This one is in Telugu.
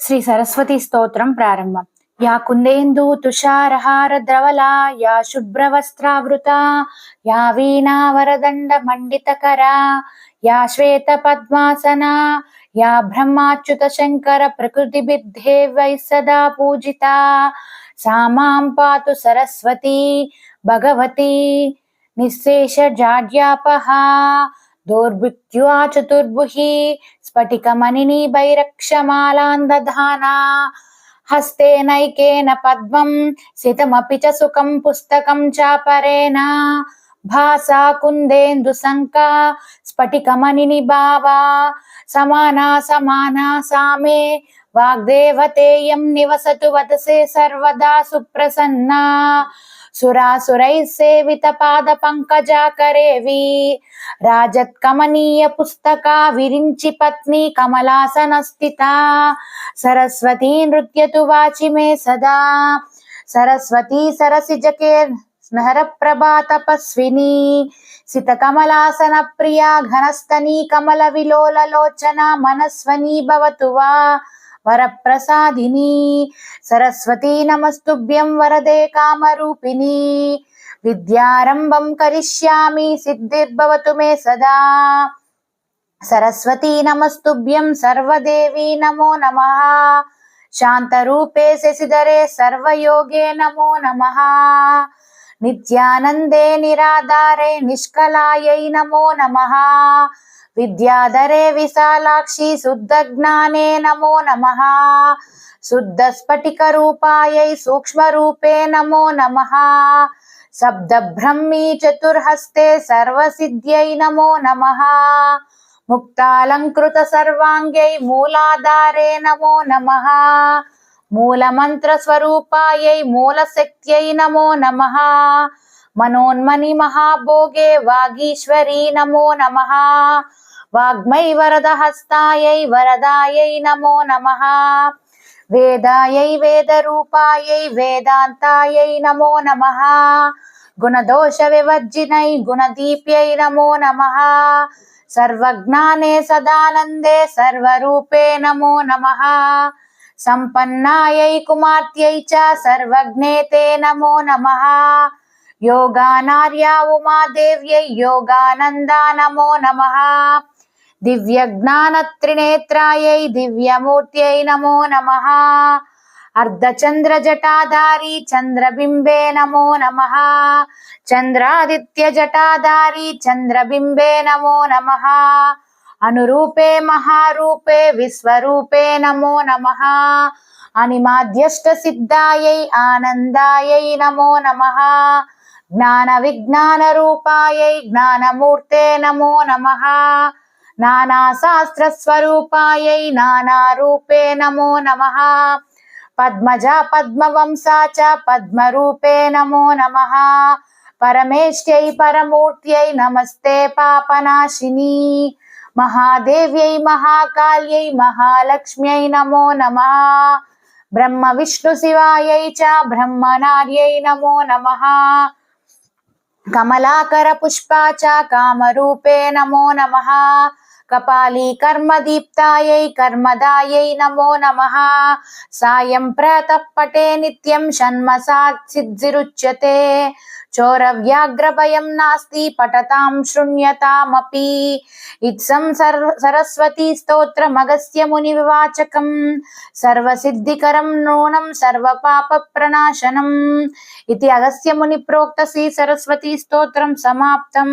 శ్రీ సరస్వతి స్తోత్రం ప్రారంభం. యా కుందేందు తుషారహార ద్రవలా, యా శుభ్రవస్త్రావృత, యా వీణావరదండ మండితకరా, యా శ్వేత పద్మాసనా, యా బ్రహ్మాచ్యుత శంకర ప్రకృతిభిర్దే వై సదా పూజితా, సా మాం పాతు సరస్వతి భగవతి నిశేష జాడ్యాపహా. దౌర్భృత్యా చతుర్భుహి స్ఫటికమణిని భైరక్షమాలాందధానా, హస్తేనైకేన పద్మం సితమపి చ సుఖం పుస్తకం చాపరేణ, భాసా కుందేందు శంకా స్ఫటికమణిని భావా, సమానా సమానా సామే వాగ్దేవతేయం నివసతు వదసే సర్వదా సుప్రసన్నా, సురాసురై సేవిత పాద పంకజాకరేవి, రాజత్ కమనీయ పుస్తక విరించి పత్ని కమలాసన స్థిత, సరస్వతీ నృత్యతు వాచి మే సదా, సరస్వతీ సరసిజకే స్నహర ప్రభా తపస్విని, సిత కమలాసన ప్రియా ఘనస్తనీ కమల విలోల లోచన మనస్వనీ భవతు వా వరప్రసాదిని, సరస్వతీ నమస్తుభ్యం వరదే కామరూపిణి, విద్యారంభం కరిష్యామి సిద్ధిర్భవతు మే సదా, సరస్వతీ నమస్తుభ్యం సర్వదేవీ నమో నమః, శాంతరూపే శశిధరే సర్వయోగే నమో నమః, నిత్యానందే నిరాధారే నిష్కలాయై నమో నమః, విద్యాధరే విశాలాక్షి శుద్ధ జ్ఞానే నమో నమః, శుద్ధ స్ఫటిక రూపాయై సూక్ష్మ రూపే నమో నమః, శబ్ద బ్రహ్మీ చతుర్హస్తే సర్వసిద్ధ్యై నమో నమః, ముక్తాలంకృత సర్వాంగై మూలాధారే నమో నమః, మూలమంత్ర స్వరూపాయై మూలశక్త్యై నమో నమః, మనోన్మని మహాభోగే వాగీశ్వరీ నమో నమః, వాగ్మై వరదహస్తాయై వరదాయై నమో నమః, వేదాయై వేదరూపాయై వేదాంతాయై నమో నమః, గుణదోష వివర్జినై గుణదీప్యై నమో నమః, సర్వజ్ఞానే సదానందే సర్వరూపే నమో నమః, సంపన్నాయై కుమార్త్యై చ సర్వజ్ఞేతే నమో నమః, యోగానార్యా ఉమాదేవ్యై యోగానందా నమో నమః, దివ్య జ్ఞాన త్రినేత్రాయై దివ్యమూర్త్యై నమో నమః, అర్ధచంద్ర జటాధారి చంద్రబింబే నమో నమః, చంద్రాదిత్య జటాధారి చంద్రబింబే నమో నమః, అనురూపే మహారూపే విశ్వరూపే నమో నమః, అనిమాద్యష్ట సిద్ధాయై ఆనందాయై నమో నమః, జ్ఞాన విజ్ఞాన రూపాయై జ్ఞానమూర్తే నమో నమః, నానా శాస్త్ర స్వరూపాయై నానా రూపే నమో నమః, పద్మజ పద్మవంశా చ పద్మరూపే నమో నమః, పరమేష్ట్యై పరమూర్త్యై నమస్తే పాపనాశిని, మహాదేవ్యై మహాకాళ్యై మహాలక్ష్మ్యై నమో నమః, బ్రహ్మ విష్ణు శివాయై చ బ్రహ్మనార్యై నమో నమః, కమలాకర పుష్పా చ కామరూపే నమో నమః, కపాలీ కర్మదీప్తాయై కర్మదాయై నమో నమః, సాయం ప్రాతః పటే నిత్యం షణ్మసాత్ సిద్ధిరుచ్యతే, చోరవ్యాఘ్రభయం నాస్తి పఠతాం శృణ్యతామపి, ఇత్సం సరస్వతీ స్తోత్రమగస్త్య ముని వివాచకం, సర్వసిద్ధికరం నూనం సర్వపాప ప్రణాశనం. ఇది అగస్త్య ముని ప్రోక్త శ్రీ సరస్వతీ స్తోత్రం సమాప్తం.